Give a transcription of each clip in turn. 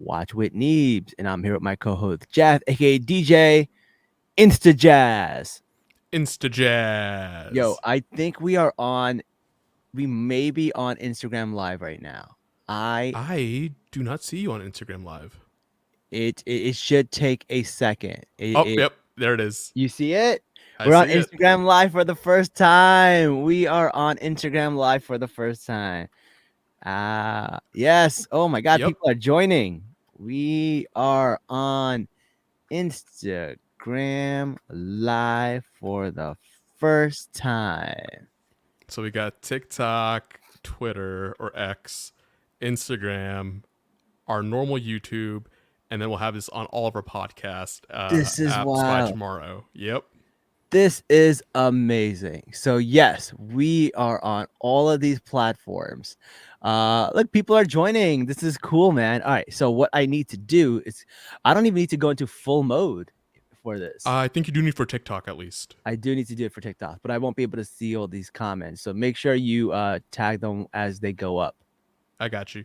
Watch with Neebs, and I'm here with my co-host Jeff, aka DJ Insta Jazz. Insta Yo, Jazz. I think we may be on Instagram Live right now. I I do not see you on Instagram Live. it should take a second. Oh, yep, there it is. You see it? I We're on see it. Instagram Live for the first time. We are on Instagram Live for the first time. Yes. Oh my God, Yep. people are joining. We are on Instagram Live for the first time. So we got TikTok, Twitter or X, Instagram, our normal YouTube, and then we'll have this on all of our podcast This is apps by wild. tomorrow. Yep. This is amazing. So yes, we are on all of these platforms. Look, people are joining. This is cool, man. All right. So what I need to do is I don't even need to go into full mode for this. I think you do need for TikTok at least. I do need to do it for TikTok, but I won't be able to see all these comments. So make sure you tag them as they go up. I got you.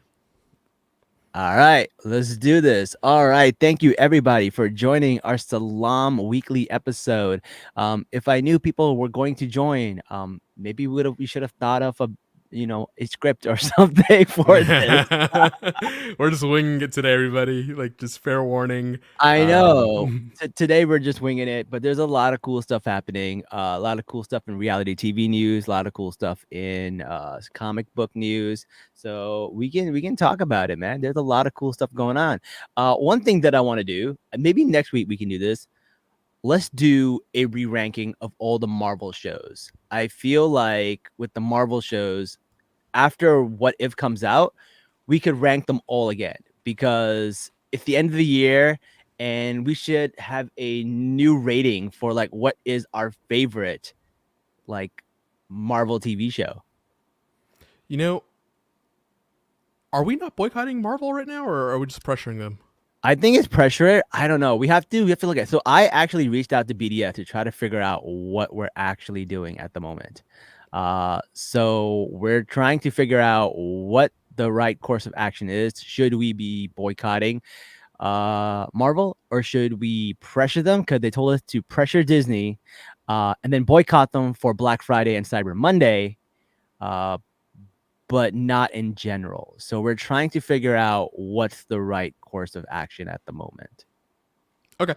All right, let's do this. All right, thank you everybody for joining our Salaam weekly episode. If I knew people were going to join, maybe we should have thought of a script or something for this. We're just winging it today, everybody. Like, just fair warning. I know. Today we're just winging it, but there's a lot of cool stuff happening. A lot of cool stuff in reality TV news. A lot of cool stuff in comic book news. So we can talk about it, man. There's a lot of cool stuff going on. One thing that I want to do, maybe next week we can do this. Let's do a re-ranking of all the Marvel shows. I feel like with the Marvel shows, after What If comes out, we could rank them all again because it's the end of the year and we should have a new rating for like what is our favorite like Marvel TV show. You know, are we not boycotting Marvel right now, or are we just pressuring them? I think it's pressure. I don't know. We have to look at it. So I actually reached out to BDF to try to figure out what we're actually doing at the moment. So we're trying to figure out what the right course of action is. Should we be boycotting Marvel, or should we pressure them because they told us to pressure Disney and then boycott them for Black Friday and Cyber Monday, but not in general. So we're trying to figure out what's the right course of action at the moment. Okay.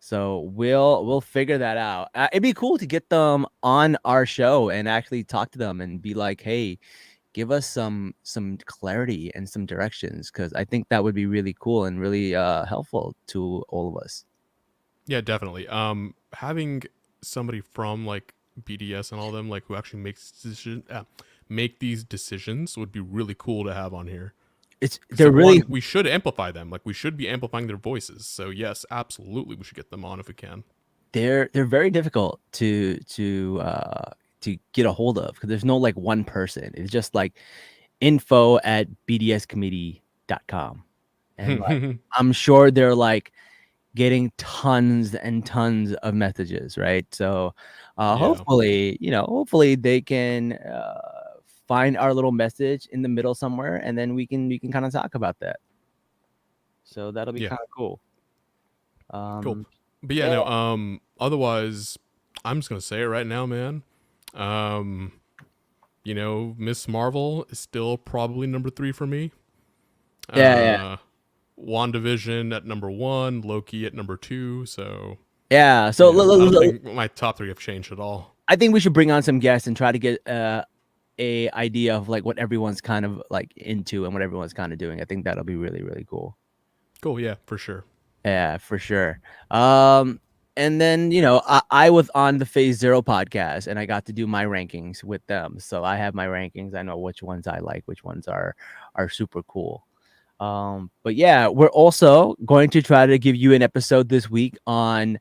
So we'll figure that out. It'd be cool to get them on our show and actually talk to them and be like, hey, give us some clarity and some directions, because I think that would be really cool and really helpful to all of us. Yeah, definitely. Having somebody from like BDS and all them like who actually make these decisions would be really cool to have on here. They're really we should amplify them. Like, we should be amplifying their voices. So yes, absolutely, we should get them on if we can. They're very difficult to get a hold of because there's no like one person. It's just like info@bdscommittee.com, and like I'm sure they're like getting tons and tons of messages, right? So hopefully they can find our little message in the middle somewhere, and then we can kind of talk about that. So that'll be kind of cool. Cool. But yeah, no, otherwise I'm just gonna say it right now, man. Miss Marvel is still probably number 3 for me. Yeah. WandaVision at number 1, Loki at number 2. So yeah, so I don't think my top 3 have changed at all. I think we should bring on some guests and try to get a idea of like what everyone's kind of like into and what everyone's kind of doing. I think that'll be really, really cool. Cool, yeah, for sure. Yeah, for sure. And then I was on the Phase Zero podcast and I got to do my rankings with them. So I have my rankings. I know which ones I like, which ones are super cool. But yeah, we're also going to try to give you an episode this week on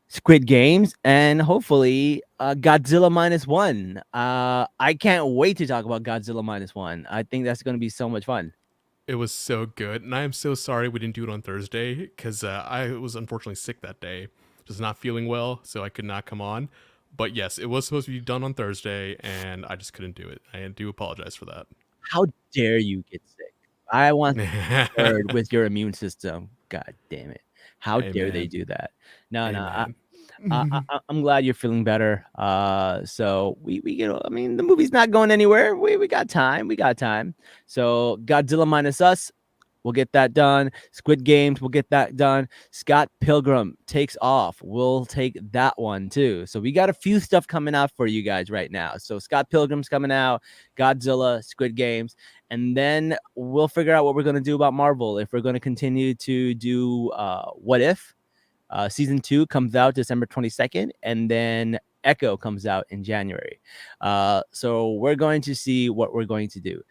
Squid Games and hopefully Godzilla -1. I can't wait to talk about Godzilla -1. I think that's going to be so much fun. It was so good, and I am so sorry we didn't do it on Thursday because I was unfortunately sick that day, just not feeling well, so I could not come on. But yes, it was supposed to be done on Thursday, and I just couldn't do it. I do apologize for that. How dare you get sick? I want word with your immune system. God damn it. How Hey dare they man. do that? No, Hey no. man. I'm glad you're feeling better. So I mean, the movie's not going anywhere. We got time. We got time. So Godzilla minus us, we'll get that done. Squid Games, we'll get that done. Scott Pilgrim takes off. We'll take that one too. So we got a few stuff coming out for you guys right now. So Scott Pilgrim's coming out, Godzilla, Squid Games, and then we'll figure out what we're gonna do about Marvel. If we're gonna continue to do What If. Season 2 comes out December 22nd, and then Echo comes out in January. So we're going to see what we're going to do.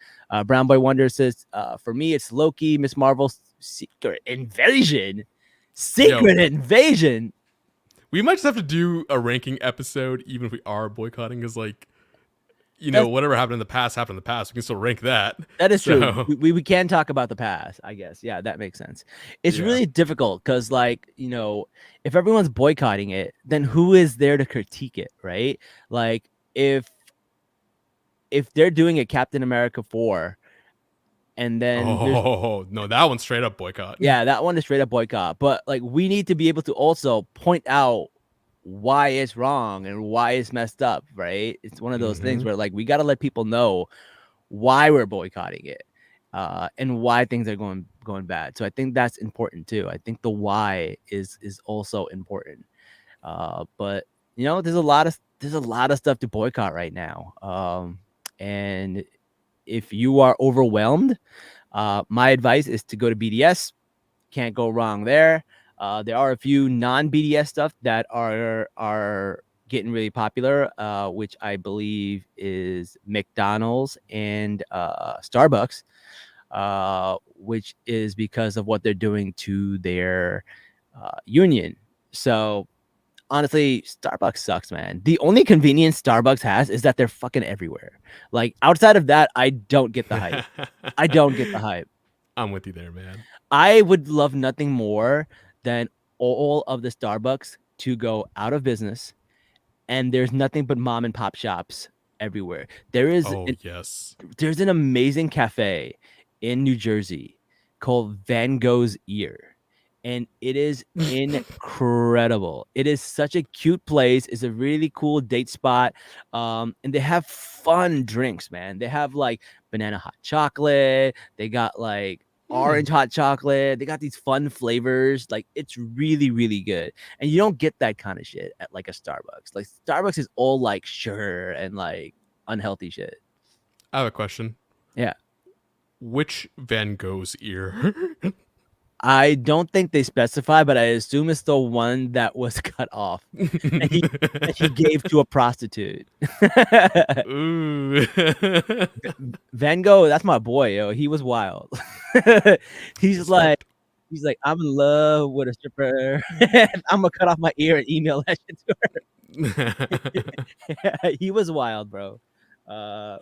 Brown Boy Wonder says, for me, it's Loki, Miss Marvel's Secret Invasion. Yo, Secret Invasion. we might just have to do a ranking episode, even if we are boycotting, because like, That's whatever happened in the past happened in the past. We can still rank that. That is true. So We can talk about the past, I guess. Yeah, that makes sense. It's yeah. really difficult because, like, if everyone's boycotting it, then who is there to critique it, right? Like, if they're doing a Captain America 4, and then there's Oh no, that one's straight up boycott. yeah, that one is straight up boycott. But like, we need to be able to also point out why it's wrong and why it's messed up, right? It's one of those things Mm-hmm. where like we got to let people know why we're boycotting it, and why things are going bad. So I think that's important too. I think the why is also important. But there's a lot of stuff to boycott right now. And if you are overwhelmed, my advice is to go to BDS. Can't go wrong there. There are a few non-BDS stuff that are getting really popular, which I believe is McDonald's and Starbucks, which is because of what they're doing to their union. So honestly, Starbucks sucks, man. The only convenience Starbucks has is that they're fucking everywhere. Like, outside of that, I don't get the hype. I don't get the hype. I'm with you there, man. I would love nothing more than all of the Starbucks to go out of business, and there's nothing but mom and pop shops everywhere. Oh yes. There's an amazing cafe in New Jersey called Van Gogh's Ear, and it is incredible. It is such a cute place. It's a really cool date spot. And they have fun drinks, man. They have like banana hot chocolate. They got like Hmm. orange hot chocolate. They got these fun flavors. Like, it's really, really good. And you don't get that kind of shit at like a Starbucks. Like, Starbucks is all like sugar and like unhealthy shit. I have a question. Yeah. Which Van Gogh's ear? I don't think they specify, but I assume it's the one that was cut off and he gave to a prostitute. Ooh. Van Gogh, that's my boy, yo. He was wild. He's like, Respect. he's like, I'm in love with a stripper. I'm gonna cut off my ear and email that shit to her. He was wild, bro. Uh,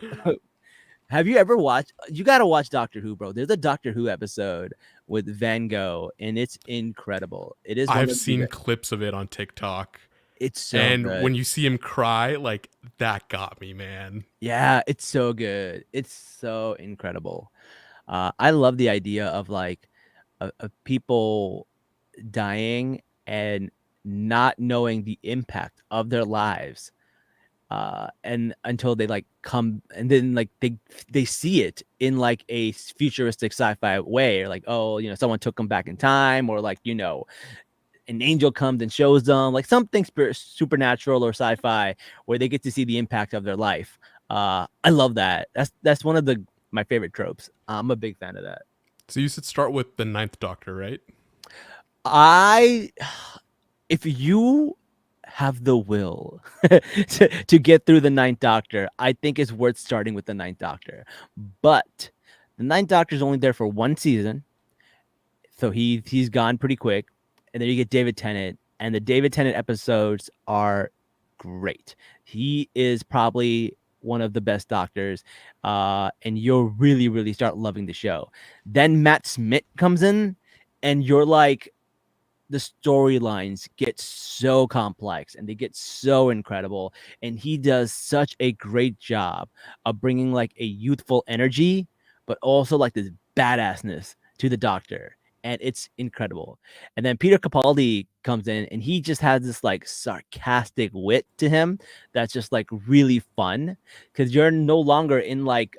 have you ever watched? You gotta watch Doctor Who, bro. There's a Doctor Who episode with Van Gogh, and it's incredible. It is one I've of the seen clips of it on TikTok. It's so And good. when you see him cry, like that got me, man. Yeah, it's so good. It's so incredible. I love the idea of like of people dying and not knowing the impact of their lives, and until they like come and then like they see it in like a futuristic sci-fi way, or like, oh, someone took them back in time, or like, an angel comes and shows them like something supernatural or sci-fi, where they get to see the impact of their life. I love that. That's one of my favorite tropes. I'm a big fan of that. So you should start with the Ninth Doctor, right? I If you have the will to get through the Ninth Doctor, I think it's worth starting with the Ninth Doctor. But the Ninth Doctor is only there for one season, so he's gone pretty quick. And then you get David Tennant, and the David Tennant episodes are great. He is probably one of the best doctors, and you'll really, really start loving the show. Then Matt Smith comes in, and you're like, the storylines get so complex and they get so incredible, and he does such a great job of bringing like a youthful energy, but also like this badassness to the Doctor, and it's incredible. And then Peter Capaldi comes in, and he just has this like sarcastic wit to him that's just like really fun because you're no longer in like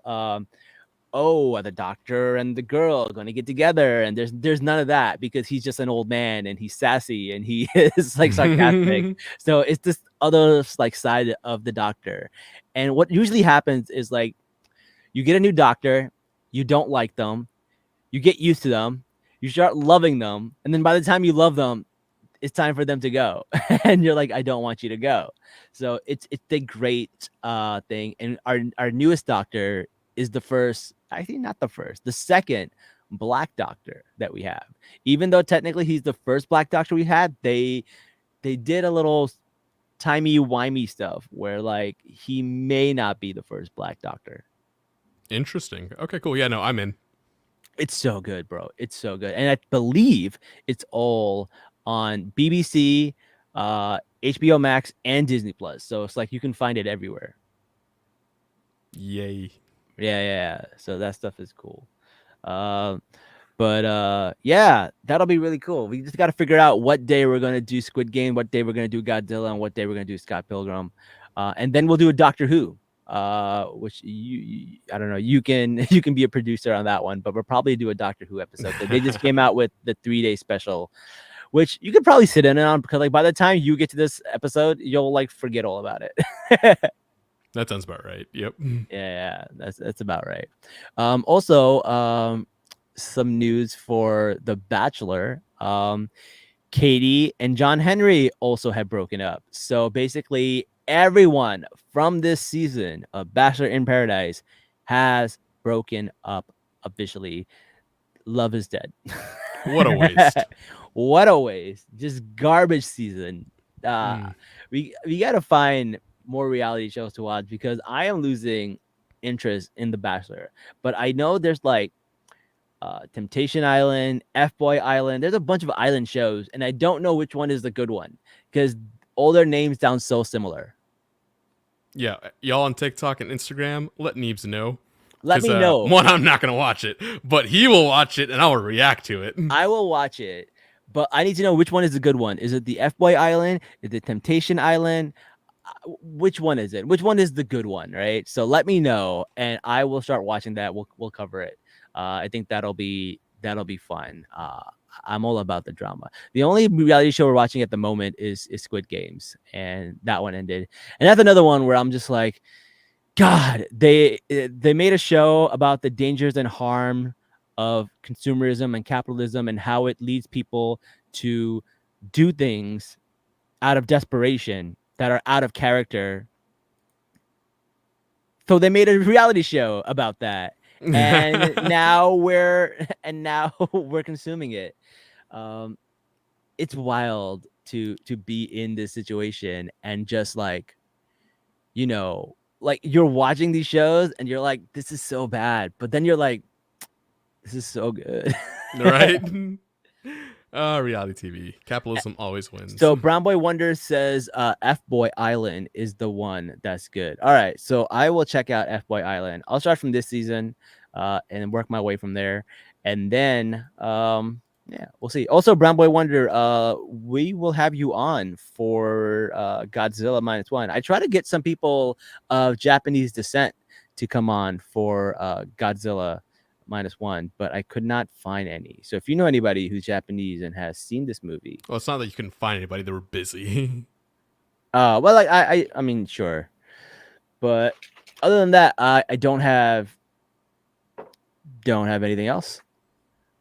oh, the Doctor and the girl are going to get together, and there's none of that because he's just an old man and he's sassy and he is like sarcastic. So it's this other like side of the Doctor. And what usually happens is like you get a new Doctor, you don't like them, you get used to them, you start loving them, and then by the time you love them, it's time for them to go. And you're like, I don't want you to go. So it's a great thing. And our newest Doctor is the first, I think not the first, the second Black Doctor that we have. Even though technically he's the first Black Doctor we had, they did a little timey wimey stuff where like he may not be the first Black Doctor. Interesting. Okay, cool. Yeah, no, I'm in. It's so good, bro. It's so good. And I believe it's all on BBC, HBO Max, and Disney Plus. So it's like you can find it everywhere. Yay. Yeah. So that stuff is cool. Um, but yeah, that'll be really cool. We just got to figure out what day we're gonna do Squid Game, what day we're gonna do Godzilla, and what day we're gonna do Scott Pilgrim, and then we'll do a Doctor Who. Which I don't know. You can you can be a producer on that one, but we'll probably do a Doctor Who episode. They just came out with the 3-day special, which you could probably sit in on because like by the time you get to this episode, you'll like forget all about it. That sounds about right. Yep. Yeah, that's about right. Also, some news for The Bachelor. Katie and John Henry also have broken up. So basically, everyone from this season of Bachelor in Paradise has broken up officially. Love is dead. What a waste. What a waste. Just garbage season. Mm. We got to find more reality shows to watch because I am losing interest in The Bachelor. But I know there's like Temptation Island, F Boy Island. There's a bunch of island shows, and I don't know which one is the good one because all their names sound so similar. Yeah, y'all on TikTok and Instagram, let Neebs know. Let Because me know. one, I'm not gonna watch it, but he will watch it, and I will react to it. I will watch it, but I need to know which one is the good one. Is it the F Boy Island? Is it Temptation Island? Which one is it? Which one is the good one? Right. So let me know, and I will start watching that. We'll cover it. I think that'll be fun. I'm all about the drama. The only reality show we're watching at the moment is Squid Games, and that one ended. And that's another one where I'm just like, God, they made a show about the dangers and harm of consumerism and capitalism and how it leads people to do things out of desperation that are out of character. So they made a reality show about that. And now we're consuming it. Um, it's wild to be in this situation and just like, like you're watching these shows and you're like, this is so bad, but then you're like, this is so good. Right? Reality TV. Capitalism always wins. So Brown Boy Wonder says F Boy Island is the one that's good. All right, so I will check out F Boy Island. I'll start from this season and work my way from there, and then yeah, we'll see. Also, Brown Boy Wonder, we will have you on for Godzilla -1. I try to get some people of Japanese descent to come on for Godzilla -1, but I could not find any. So if you know anybody who's Japanese and has seen this movie, Well, it's not that you couldn't find anybody; they were busy. well, like I mean, sure, but other than that, I don't have anything else.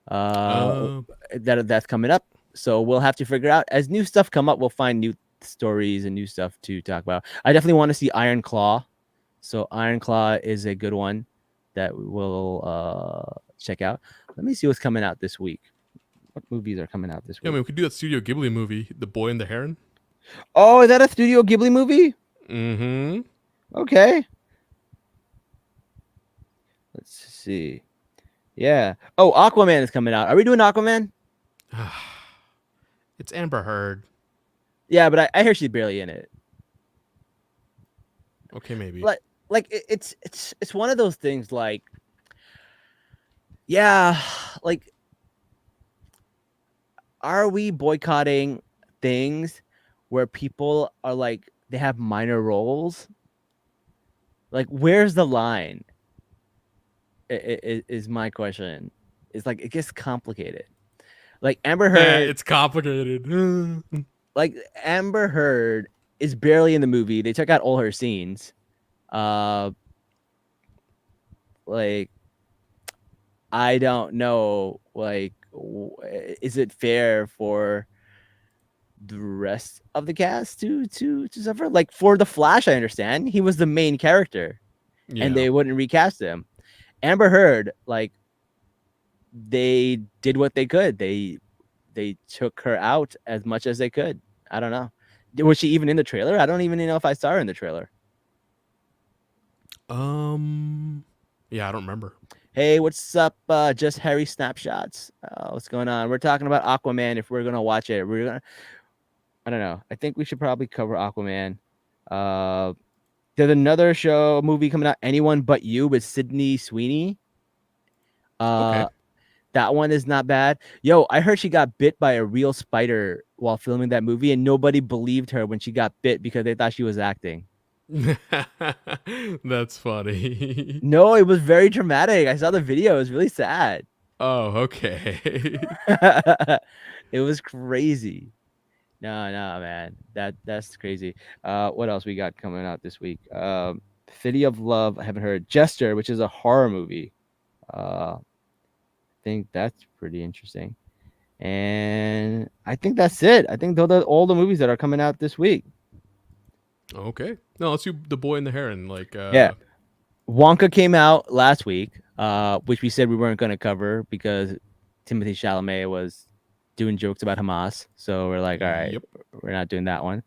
That's coming up. So we'll have to figure out as new stuff come up. We'll find new stories and new stuff to talk about. I definitely want to see Iron Claw. So Iron Claw is a good one that we'll check out. Let me see what's coming out this week. What movies are coming out this week? Yeah, I mean, we could do that Studio Ghibli movie, The Boy and the Heron. Oh, is that a Studio Ghibli movie? Mm-hmm. Okay. Let's see. Yeah. Oh, Aquaman is coming out. Are we doing Aquaman? It's Amber Heard. Yeah, but I hear she's barely in it. Okay, maybe. Like it's one of those things like Yeah, like, are we boycotting things where people are like they have minor roles? Like, where's the line? Is my question. It's like it gets complicated. Like Amber Heard, It's complicated. like Amber Heard is barely in the movie. They took out all her scenes. Uh, like I don't know. Like, is it fair for the rest of the cast to suffer? Like for the Flash, I understand he was the main character, and Yeah. they wouldn't recast him. Amber Heard, like they did what they could. They took her out as much as they could. I don't know. Was she even in the trailer? I don't even know if I saw her in the trailer. Um. Yeah, I don't remember. Hey, what's up? Just Harry Snapshots. What's going on? We're talking about Aquaman. If we're gonna watch it, we're gonna. I don't know. I think we should probably cover Aquaman. Uh, there's another movie coming out. Anyone But You with Sydney Sweeney. Okay. Uh, that one is not bad. Yo, I heard she got bit by a real spider while filming that movie, and nobody believed her when she got bit because they thought she was acting. That's funny. No, it was very dramatic. I saw the video. It was really sad. Oh, okay. It was crazy. No, no, man. That's crazy. What else we got coming out this week? City of Love. I haven't heard. Jester, which is a horror movie. I think that's pretty interesting. And I think that's it. I think those are all the movies that are coming out this week. Okay. No, let's do The Boy and the Heron. Yeah. Wonka came out last week, which we said we weren't going to cover because Timothy Chalamet was doing jokes about Hamas. So we're like, all right, Yep. we're not doing that one.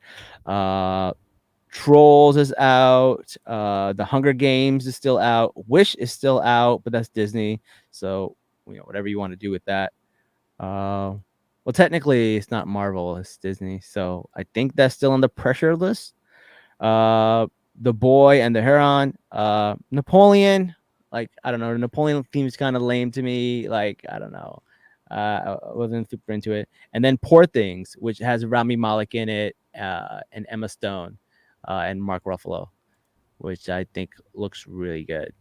Trolls is out. The Hunger Games is still out. Wish is still out, but that's Disney. So, whatever you want to do with that. Well, technically, it's not Marvel, it's Disney. So I think that's still on the pressure list. Uh, the Boy and the Heron. Napoleon. Like, I don't know. The Napoleon theme is kind of lame to me. Like, I don't know. I wasn't super into it. And then Poor Things, which has Rami Malek in it, and Emma Stone, and Mark Ruffalo, which I think looks really good.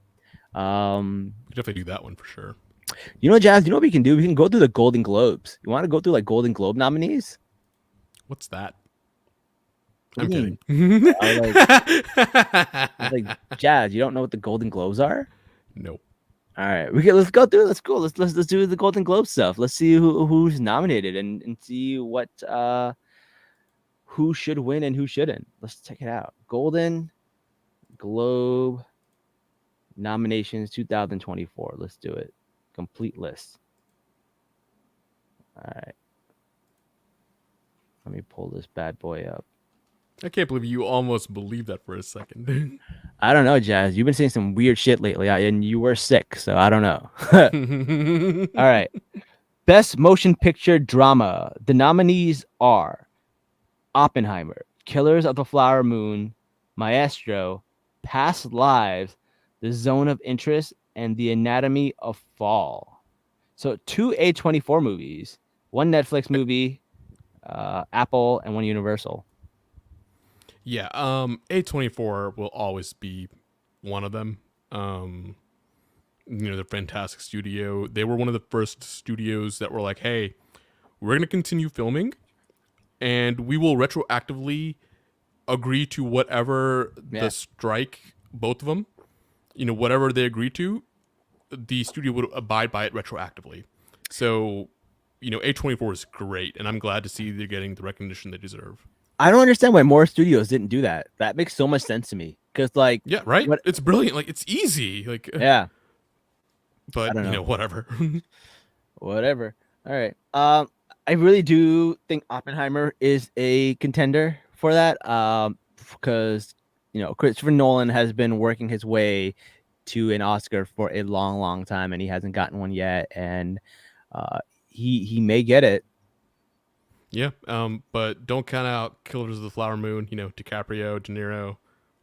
We could definitely do that one for sure. Jazz, what we can do? We can go through the Golden Globes. You want to go through like Golden Globe nominees? What's that? What I'm do you kidding. mean? Like Jazz, you don't know what the Golden Globes are? Nope. All right, let's go through. Let's go. Let's do the Golden Globe stuff. Let's see who's nominated and see what who should win and who shouldn't. Let's check it out. Golden Globe nominations 2024. Let's do it. Complete list. All right. Let me pull this bad boy up. I can't believe you almost believed that for a second. I don't know, Jazz. You've been saying some weird shit lately, and you were sick, so I don't know. All right. Best Motion Picture Drama. The nominees are Oppenheimer, Killers of the Flower Moon, Maestro, Past Lives, The Zone of Interest, and The Anatomy of Fall. So two A24 movies, one Netflix movie, Apple, and one Universal. Yeah, A24 will always be one of them. The fantastic studio. They were one of the first studios that were like, "Hey, we're going to continue filming and we will retroactively agree to whatever Yeah. the strike, both of them, whatever they agree to, the studio would abide by it retroactively." So, A24 is great, and I'm glad to see they're getting the recognition they deserve. I don't understand why more studios didn't do that. That makes so much sense to me. Because, like, Yeah, right? what? It's brilliant. Like, it's easy. Like, Yeah. I but, don't know. whatever. Whatever. All right. I really do think Oppenheimer is a contender for that. Because Christopher Nolan has been working his way to an Oscar for a long, long time, and he hasn't gotten one yet. And he may get it. Yeah. But don't count out Killers of the Flower Moon, DiCaprio, De Niro.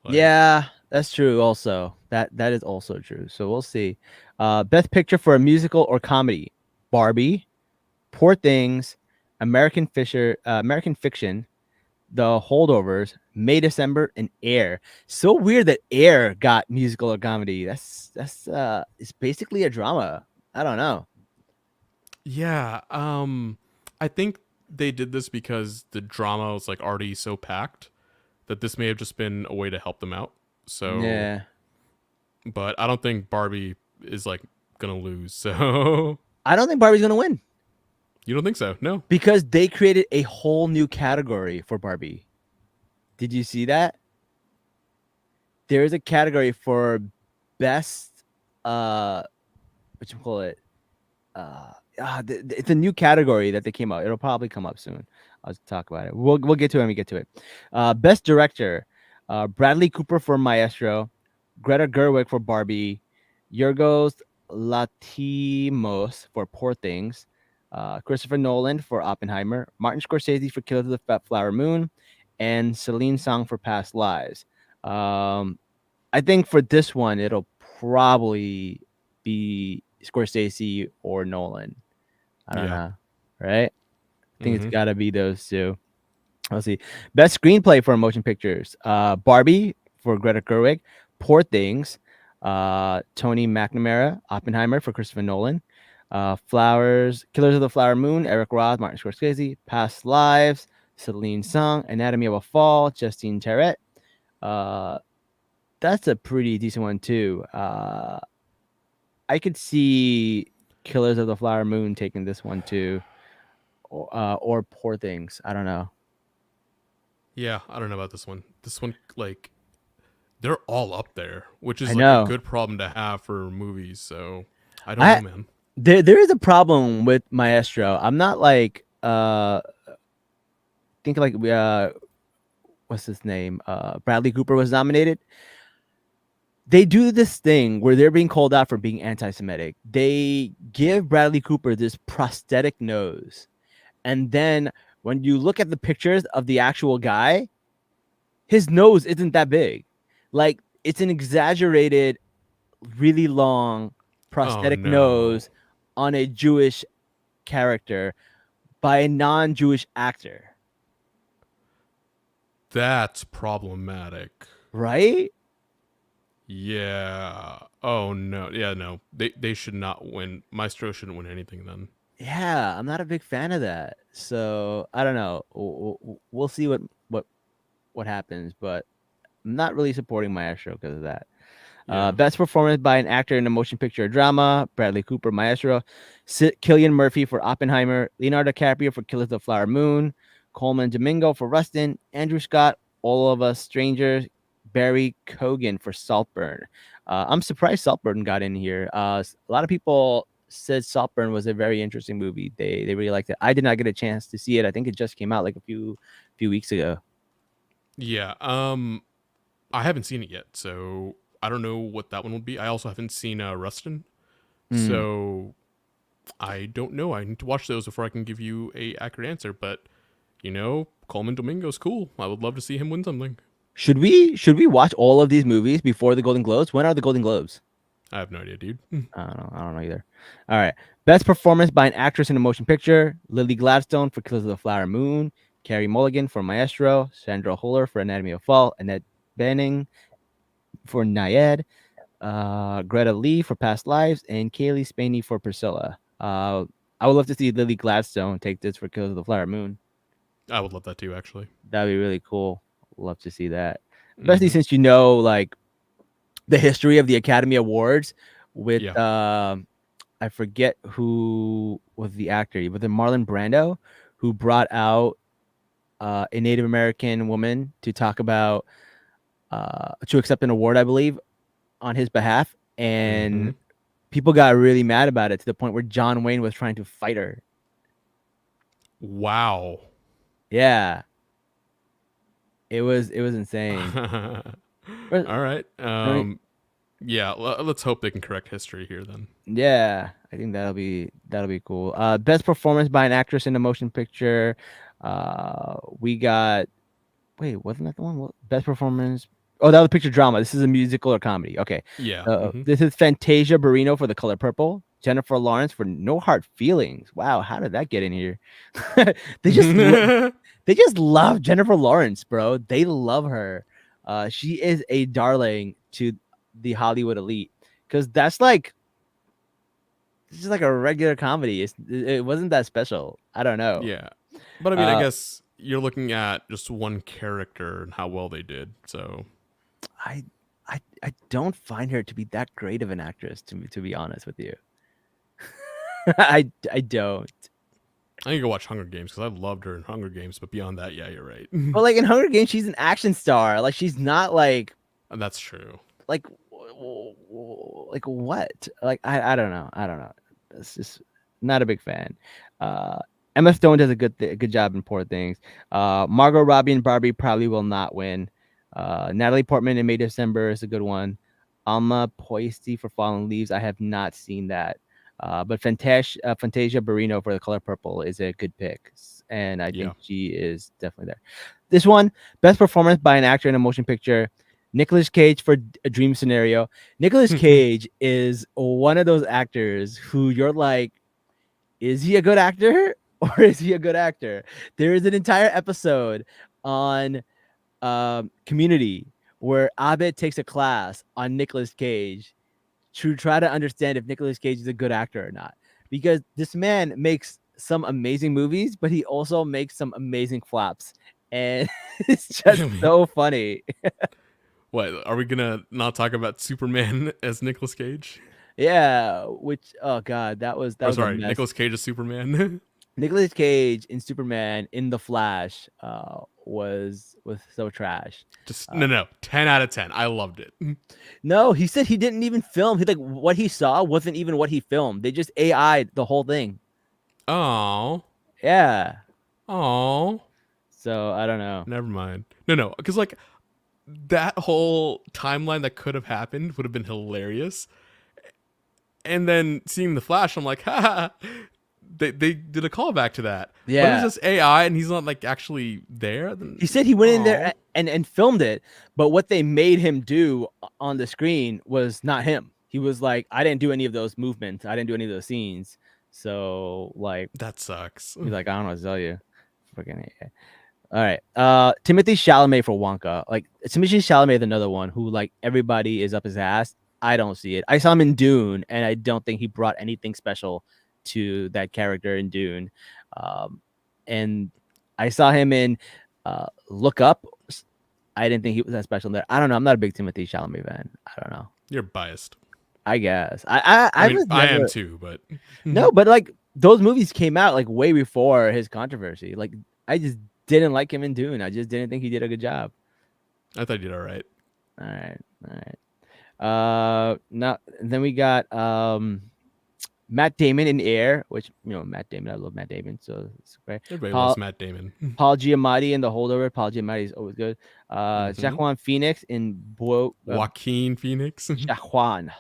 Like, Yeah, that's true. Also, That is also true. So we'll see. Best picture for a musical or comedy: Barbie, Poor Things, American Fiction, The Holdovers, May December, and Air. So weird that Air got musical or comedy. That's it's basically a drama. I don't know. Yeah. I think they did this because the drama was like already so packed that this may have just been a way to help them out. So, Yeah, but I don't think Barbie is like gonna lose. So I don't think Barbie's gonna win you don't think so? No. because they created a whole new category for Barbie. Did you see that? There is a category for best what you call it it's a new category that they came out. It'll probably come up soon. I'll talk about it. We'll get to it when we get to it. Best director: Bradley Cooper for Maestro, Greta Gerwig for Barbie, Yorgos Lanthimos for Poor Things, Christopher Nolan for Oppenheimer, Martin Scorsese for Killers of the Flower Moon, and Celine Song for Past Lives. I think for this one, it'll probably be Scorsese or Nolan. I don't Yeah. know, right? I think it's Mm-hmm. got to be those two. Let's see. Best screenplay for motion pictures: Barbie for Greta Gerwig, Poor Things, Tony McNamara, Oppenheimer for Christopher Nolan, Flowers, Killers of the Flower Moon, Eric Roth, Martin Scorsese, Past Lives, Celine Song, Anatomy of a Fall, Justine Terret. Uh, that's a pretty decent one too. I could see Killers of the Flower Moon taking this one too, or Poor Things. I don't know. Yeah, I don't know about this one. This one, like, they're all up there, which I is like a know. good problem to have for movies. So I don't know, I man. there is a problem with Maestro. I'm not like think like what's his name? Bradley Cooper was nominated. They do this thing where they're being called out for being anti-Semitic. They give Bradley Cooper this prosthetic nose, and then when you look at the pictures of the actual guy, his nose isn't that big. Like it's an exaggerated, really long Oh prosthetic no, nose on a Jewish character by a non-Jewish actor, that's problematic. right? Yeah. Oh no. Yeah, no. They should not win. Maestro shouldn't win anything then. Yeah, I'm not a big fan of that. So I don't know. We'll see what happens, but I'm not really supporting Maestro because of that. Yeah. Best performance by an actor in a motion picture or drama: Bradley Cooper, Maestro; Cillian Murphy for Oppenheimer; Leonardo DiCaprio for Killers of the Flower Moon; Coleman Domingo for Rustin; Andrew Scott, All of Us Strangers; Barry Cogan for Saltburn. I'm surprised Saltburn got in here. A lot of people said Saltburn was a very interesting movie. They really liked it. I did not get a chance to see it. I think it just came out like a few weeks ago. Yeah. I haven't seen it yet, so I don't know what that one will be. I also haven't seen Rustin, Hmm. so I don't know. I need to watch those before I can give you a accurate answer. But Coleman Domingo's cool. I would love to see him win something. Should we watch all of these movies before the Golden Globes? When are the Golden Globes? I have no idea, dude. I don't know either. All right. Best performance by an actress in a motion picture: Lily Gladstone for Killers of the Flower Moon, Carey Mulligan for Maestro, Sandra Huller for Anatomy of a Fall, Annette Bening for Nayed, Greta Lee for Past Lives, and Kaylee Spaney for Priscilla. I would love to see Lily Gladstone take this for Killers of the Flower Moon. I would love that too, actually. That'd be really cool. Love to see that, especially Mm-hmm. since like the history of the Academy Awards with Yeah. I forget who was the actor, but then Marlon Brando, who brought out a Native American woman to talk about to accept an award, I believe, on his behalf, Mm-hmm. and people got really mad about it to the point where John Wayne was trying to fight her. Wow. Yeah, it was insane. All right. I mean, Yeah. Let's hope they can correct history here then. yeah, I think that'll be cool. Best performance by an actress in a motion picture. We got Wait, wasn't that the one? Best performance. Oh, that was picture drama. This is a musical or comedy. Okay. Yeah. This is Fantasia Barrino for The Color Purple. Jennifer Lawrence for No Hard Feelings. Wow, how did that get in here? they just they just love Jennifer Lawrence, bro. They love her. She is a darling to the Hollywood elite because that's like it's just like a regular comedy. It wasn't that special. I don't know. Yeah. But I mean, I Uh, guess you're looking at just one character and how well they did. So I I don't find her to be that great of an actress to be honest with you. I don't. I need to go watch Hunger Games because I loved her in Hunger Games. But beyond that, yeah, you're right. But like in Hunger Games, she's an action star. Like she's not And that's true. like like what? Like I don't know. I don't know. It's just not a big fan. Uh Emma Stone does a good job in Poor Things. Margot Robbie and Barbie probably will not win. Natalie Portman in May December is a good one. Alma Poisty for Fallen Leaves. I have not seen that. But Fantasia Barrino for The Color Purple is a good pick, and I Yeah. think she is definitely there. This one, best performance by an actor in a motion picture. Nicolas Cage for A Dream Scenario. Nicolas Cage is one of those actors who you're like, is he a good actor or is he a good actor? There is an entire episode on Community where Abed takes a class on Nicolas Cage to try to understand if Nicolas Cage is a good actor or not. Because this man makes some amazing movies, but he also makes some amazing flops. And it's just so funny. What are we gonna not talk about Superman as Nicolas Cage? Yeah, which oh god, that Or was a sorry, mess. Nicolas Cage as Superman. Nicolas Cage in Superman in The Flash was so trash. Just Uh, no, 10 out of 10. I loved it. no, he said he didn't even film. He like what he saw wasn't even what he filmed. They just AI'd the whole thing. Oh, Yeah. oh, So I don't know. never mind. No, because like that whole timeline that could have happened would have been hilarious. And then seeing the Flash, I'm like, ha, they did a callback to that. But it was Yeah. just AI, and he's not like actually there. Then He said he went in there oh, and filmed it, but what they made him do on the screen was not him. He was like, I didn't do any of those movements. I didn't do any of those scenes. So like that sucks. he's like, I don't know what to tell you. Fucking yeah. All right. Timothy Chalamet for Wonka. Like Timothy Chalamet is another one who like everybody is up his ass. I don't see it. I saw him in Dune, and I don't think he brought anything special to that character in Dune. And I saw him in Look Up. I didn't think he was that special in there. I don't know. I'm not a big Timothy Chalamet fan. I don't know. You're biased. I guess I I mean, was I am never too, but no, but like those movies came out like way before his controversy. Like I just didn't like him in Dune. I just didn't think he did a good job. I thought you did all right. All right, all right. Now then we got Matt Damon in Air, which Matt Damon. I love Matt Damon, so it's great. Everybody loves Paul Matt Damon. Paul Giamatti in The Holdover. Paul Giamatti is always good. Mm-hmm. Jaquan Phoenix in Joaquin Phoenix. Jaquan.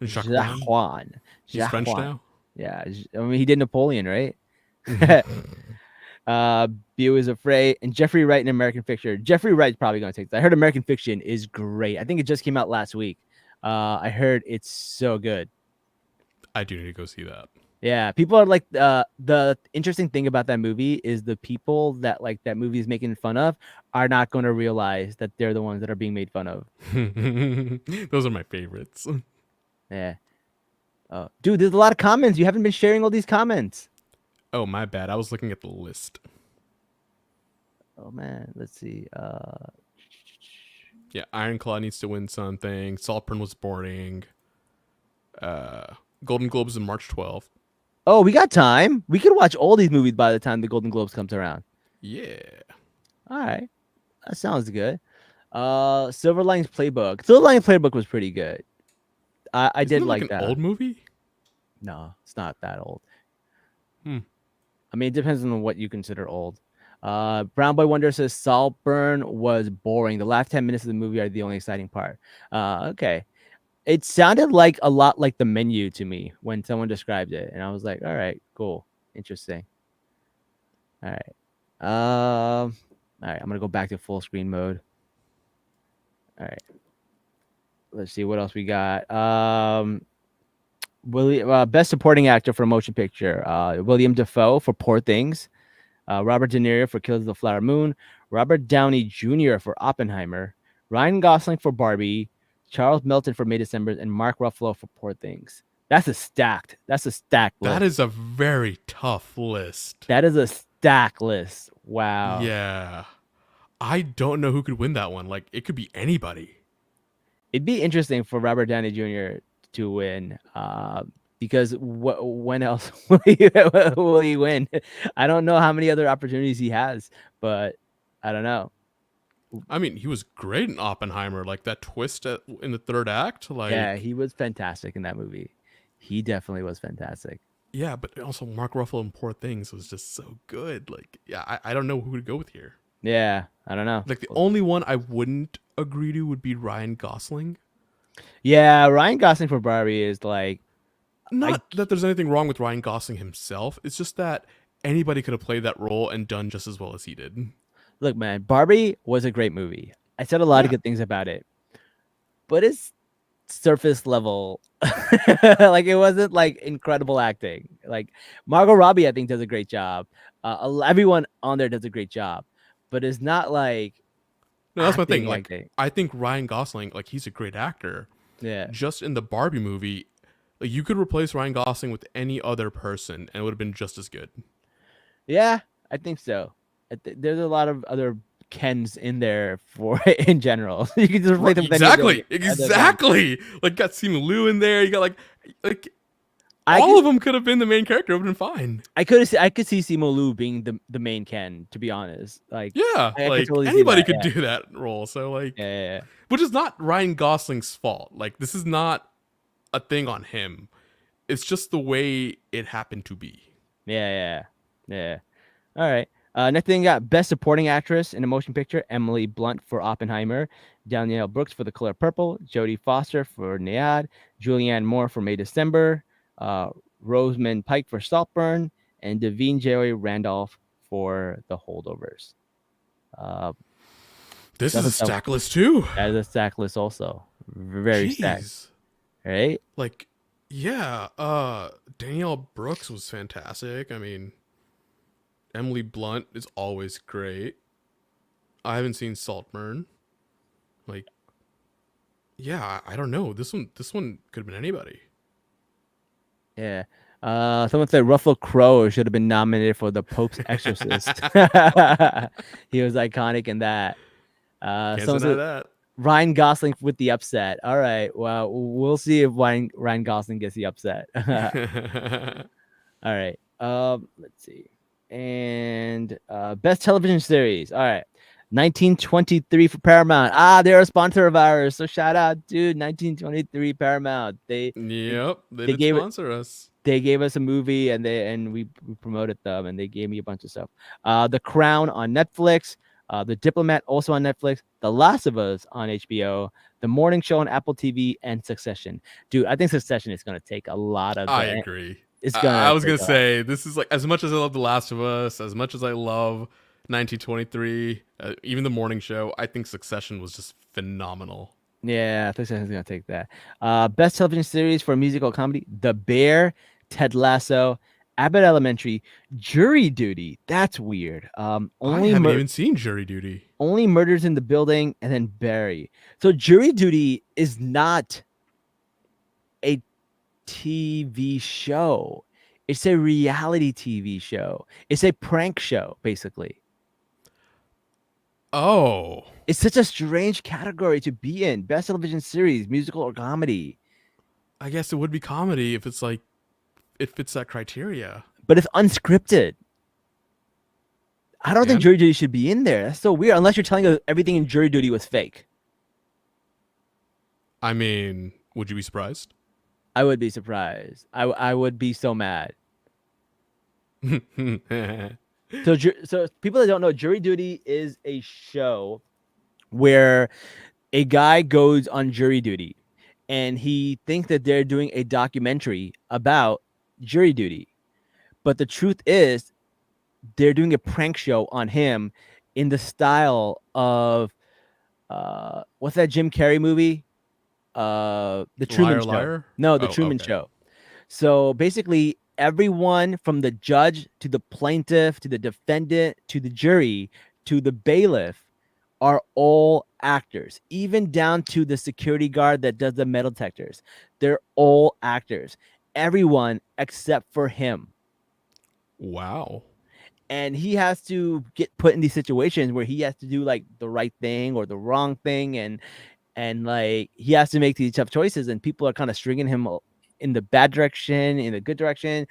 Jacqueline. Jaquan. He's French Jaquan. now. Yeah, I mean he did Napoleon, right? Beau is Afraid, and Jeffrey Wright in American Fiction. Jeffrey Wright's probably going to take that. I heard American Fiction is great. I think it just came out last week. I heard it's so good. I do need to go see that. Yeah, people are like the interesting thing about that movie is the people that like that movie is making fun of are not going to realize that they're the ones that are being made fun of. Those are my favorites. Yeah. Oh, dude, there's a lot of comments. You haven't been sharing all these comments. Oh, my bad. I was looking at the list. Oh man, let's see. Yeah, Ironclaw needs to win something. Saltburn was boring. Golden Globes in March 12th. Oh, we got time. We can watch all these movies by the time the Golden Globes comes around. Yeah. All right. That sounds good. Silver Linings Playbook. Silver Linings Playbook was pretty good. I Isn't did it like an that. old movie? No, it's not that old. Hmm. I mean, it depends on what you consider old. Brown Boy Wonder says Saltburn was boring. The last 10 minutes of the movie are the only exciting part. Okay. It sounded like a lot like The Menu to me when someone described it, and I was like, all right, cool, interesting. All right. All right, I'm gonna go back to full screen mode. All right. Let's see what else we got. Best supporting actor for a motion picture. William Dafoe for Poor Things. Robert De Niro for Killers of the Flower Moon. Robert Downey Jr. for Oppenheimer. Ryan Gosling for Barbie. Charles Melton for May December, and Mark Ruffalo for Poor Things. That's a stacked That list. is a very tough list. That is a stack list. Wow. Yeah. I don't know who could win that one. Like, it could be anybody. It'd be interesting for Robert Downey Jr. to win, because when else will he win? I don't know how many other opportunities he has, but I don't know. I mean, he was great in Oppenheimer. Like, that twist in the third act. Yeah, Like, he was fantastic in that movie. He definitely was fantastic. yeah, but also Mark Ruffalo in Poor Things was just so good. Like, yeah, I don't know who to go with here. Yeah, I don't know. Like, the only one I wouldn't agree to would be Ryan Gosling. Yeah, Ryan Gosling for Barbie is like, I Not that there's anything wrong with Ryan Gosling himself. It's just that anybody could have played that role and done just as well as he did. look, man, Barbie was a great movie. I said a lot of Yeah. good things about it, but it's surface level. Like it wasn't like incredible acting. Like Margot Robbie, I think does a great job. Everyone on there does a great job, but it's not like No, that's my thing. Like, acting. I think Ryan Gosling, like, he's a great actor. Yeah, Just in the Barbie movie, like, you could replace Ryan Gosling with any other person and it would have been just as good. yeah, I think so. There's a lot of other Kens in there for in general. You can just replace them with any Exactly. other Ken. Exactly. Like, got Simu Liu in there. You got like I all could of them could have been the main character. It would have been fine. I could see Simu Liu being the main Ken, to be honest. Like Yeah. I could Like, totally see anybody that. could Yeah. do that role. So, like, Yeah. which is not Ryan Gosling's fault. Like, this is not a thing on him. It's just the way it happened to be. Yeah. All right. Next thing, got Best Supporting Actress in a Motion Picture: Emily Blunt for Oppenheimer, Danielle Brooks for The Color Purple, Jodie Foster for Nyad, Julianne Moore for May December, Rosamund Pike for Saltburn, and Devine Joy Randolph for The Holdovers. This That's is a a tough. stack list too. That is a stack list, also very stacked. Jeez. Right? Like, yeah, Danielle Brooks was fantastic. I mean, Emily Blunt is always great. I haven't seen Saltburn. Like, yeah, I don't know. This one could have been anybody. Yeah. Someone said Russell Crowe should have been nominated for The Pope's Exorcist. He was iconic in that. Can't Someone deny said that. Ryan Gosling with the upset. All right. Well, we'll see if Ryan Gosling gets the upset. All right. Let's see. And best television series. All right. 1923 for Paramount. They're a sponsor of ours. So shout out, dude. 1923 Paramount. Yep, they They did gave it sponsor us. they gave us a movie, and we promoted them, and they gave me a bunch of stuff. The Crown on Netflix, The Diplomat also on Netflix, The Last of Us on HBO, The Morning Show on Apple TV, and Succession. Dude, I think Succession is gonna take a lot of. I agree. It's I gonna. was Take gonna a lot. say this is like, as much as I love The Last of Us, as much as I love 1923, even The Morning Show, I think Succession was just phenomenal. Yeah, I think Succession's gonna take that. Best television series for musical comedy: The Bear, Ted Lasso, Abbott Elementary, Jury Duty. That's weird. I haven't even seen Jury Duty. Only Murders in the Building, and then Barry. So Jury Duty is not a TV show. It's a reality TV show. It's a prank show, basically. Oh, It's such a strange category to be in. Best television series, musical or comedy. I guess it would be comedy if it's like it fits that criteria. But it's unscripted. I don't think And Jury Duty should be in there. That's so weird. Unless you're telling us everything in Jury Duty was fake. I mean, would you be surprised? I would be surprised. I would be so mad. So people that don't know, Jury Duty is a show where a guy goes on jury duty and he thinks that they're doing a documentary about jury duty. But the truth is they're doing a prank show on him in the style of what's that Jim Carrey movie? The Truman Liar, Show. liar. No, the Oh, Truman okay. Show. So basically, everyone from the judge to the plaintiff to the defendant to the jury to the bailiff are all actors, even down to the security guard that does the metal detectors. They're all actors. Everyone except for him. Wow. And he has to get put in these situations where he has to do like the right thing or the wrong thing, and like he has to make these tough choices, and people are kind of stringing him in the bad direction, in the good direction.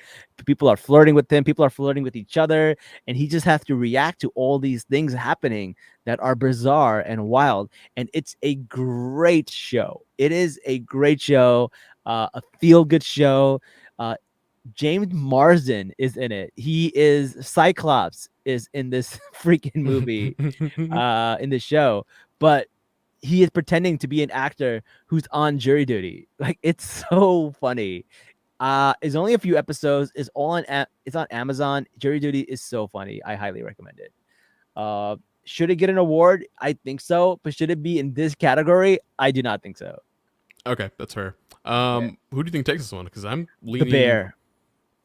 People are flirting with him, people are flirting with each other, and he just has to react to all these things happening that are bizarre and wild. And it's a great show. It is a great show, a feel good show. James Marsden is in it. He is Cyclops is in this freaking movie, in the show, but he is pretending to be an actor who's on jury duty. Like it's so funny. It's only a few episodes. It's all on it's on Amazon. Jury Duty is so funny. I highly recommend it. Should it get an award? I think so, but should it be in this category? I do not think so. Okay, that's fair. Yeah. Who do you think takes this one? Because I'm The leaning. Bear.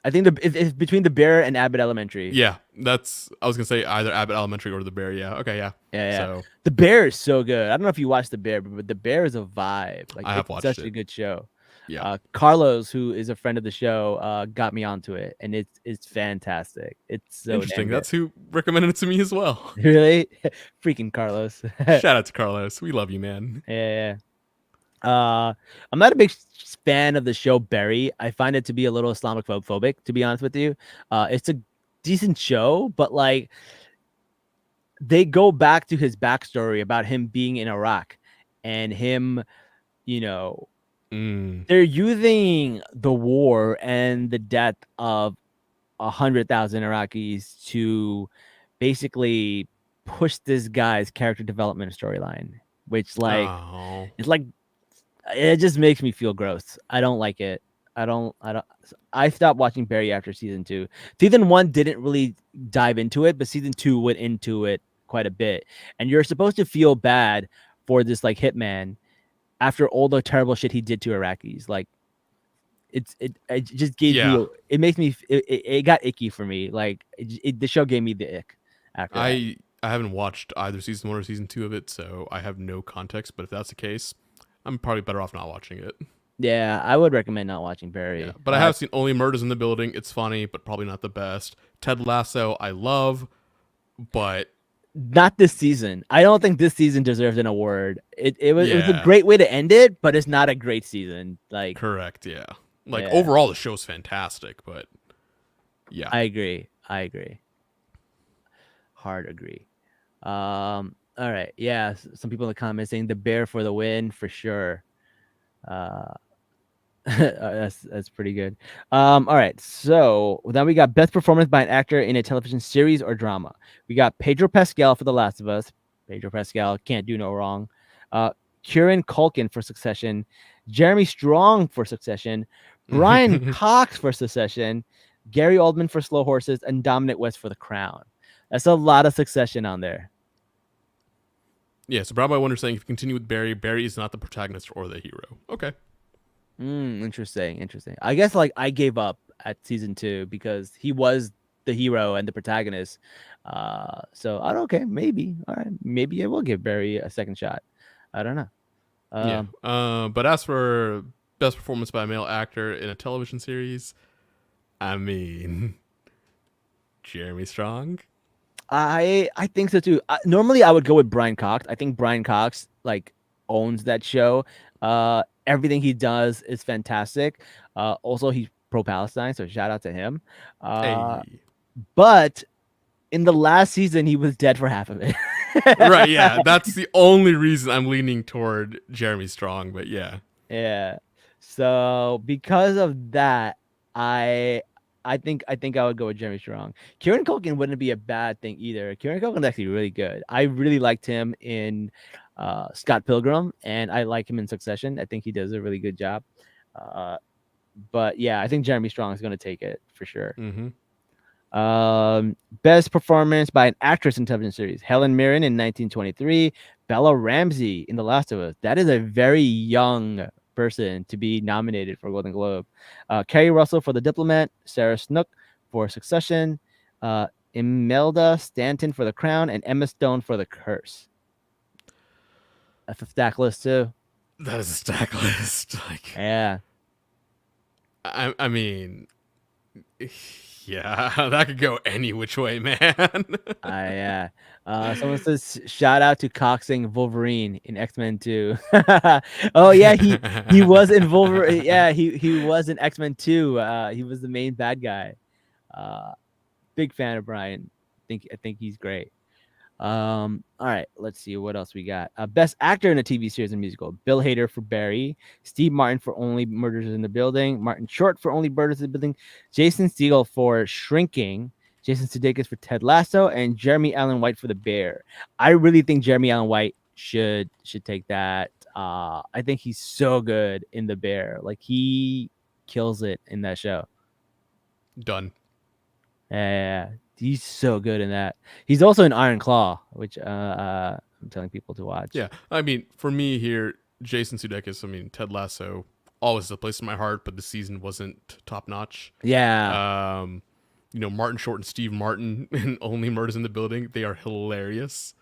I think it's between The Bear and Abbott Elementary. Yeah, that's. I was gonna say either Abbott Elementary or the Bear. Yeah. Okay. Yeah. Yeah, yeah. So The Bear is so good. I don't know if you watched The Bear, but The Bear is a vibe. Like I have it's watched such a it. good show. Yeah. Carlos, who is a friend of the show, got me onto it, and it's fantastic. It's so Interesting. damn good. That's who recommended it to me as well. Really, freaking Carlos. Yeah, Shout out to Carlos. We love you, man. yeah. I'm not a big fan of the show Barry. I find it to be a little Islamophobic, to be honest with you. It's a decent show, but like they go back to his backstory about him being in Iraq and him, you know, Mm. they're using the war and the death of 100,000 Iraqis to basically push this guy's character development storyline, which like Oh. it's like it just makes me feel gross. I don't like it. I don't. I stopped watching Barry after season 2. Season 1 didn't really dive into it, but season 2 went into it quite a bit. And you're supposed to feel bad for this like hitman after all the terrible shit he did to Iraqis. Like it just gave Yeah. you it makes me it got icky for me. Like the show gave me the ick after that. I haven't watched either season 1 or season 2 of it, so I have no context. But if that's the case, I'm probably better off not watching it. Yeah, I would recommend not watching Yeah, Barry. but I have seen Only Murders in the Building. It's funny, but probably not the best. Ted Lasso, I love, but Not this season. I don't think this season deserves an award. It was a yeah, great way to end it, but it's not a great season. Like, correct. Yeah, like yeah, overall, the show's fantastic, but yeah, I agree. I agree. Hard agree. All right. Yeah. Some people in the comments saying the bear for the win for sure. Uh, that's pretty good. All right. So then we got best performance by an actor in a television series or drama. We got Pedro Pascal for The Last of Us. Pedro Pascal can't do no wrong. Uh, Kieran Culkin for Succession. Jeremy Strong for Succession. Brian Cox for Succession. Gary Oldman for Slow Horses, and Dominic West for The Crown. That's a lot of Succession on there. yeah. So Brown by Wonder saying if you continue with Barry, Barry is not the protagonist or the hero. Okay, Interesting. Interesting. I guess like I gave up at season 2 because he was the hero and the protagonist. So I don't okay, maybe. All right, maybe I will give Barry a second shot. I don't know. yeah. Um, But as for best performance by a male actor in a television series, I mean, Jeremy Strong. I think so too. Normally I would go with Brian Cox. I think Brian Cox like owns that show. Everything he does is fantastic. Also he's pro Palestine, so shout out to him. Uh, Hey, but in the last season, he was dead for half of it. right? Yeah, that's the only reason I'm leaning toward Jeremy Strong. But yeah, Yeah. So because of that, I I think I would go with Jeremy Strong. Kieran Culkin wouldn't be a bad thing either. Kieran Culkin's actually really good. I really liked him in Scott Pilgrim, and I like him in Succession. I think he does a really good job. Uh, but yeah, I think Jeremy Strong is going to take it for sure. mm-hmm. Best performance by an actress in television series: Helen Mirren in 1923, Bella Ramsey in The Last of Us. That is a very young person to be nominated for a Golden Globe. Kerry Russell for The Diplomat, Sarah Snook for Succession, Imelda Stanton for The Crown, and Emma Stone for The Curse. That's a stack list too. That is a stack list. Like, Yeah. I mean, yeah, that could go any which way, man. Yeah. Someone says shout out to Coxing Wolverine in X-Men 2. Oh yeah, he was in Wolverine. Yeah, he was in X-Men 2. He was the main bad guy. Uh, big fan of Brian. I think he's great. All right, let's see what else we got. Best actor in a TV series and musical: Bill Hader for Barry, Steve Martin for Only Murders in the Building, Martin Short for Only Murders in the Building, Jason Segel for Shrinking, Jason Sudeikis for Ted Lasso, and Jeremy Allen White for The Bear. I really think Jeremy Allen White should take that. I think he's so good in The Bear. Like, he kills it in that show. Done. Yeah, he's so good in that. He's also in Iron Claw, which I'm telling people to watch. Yeah, I mean, for me here, Jason Sudeikis. I mean, Ted Lasso always a place in my heart, but the season wasn't top notch. Yeah. Martin Short and Steve Martin in Only Murders in the Building, they are hilarious.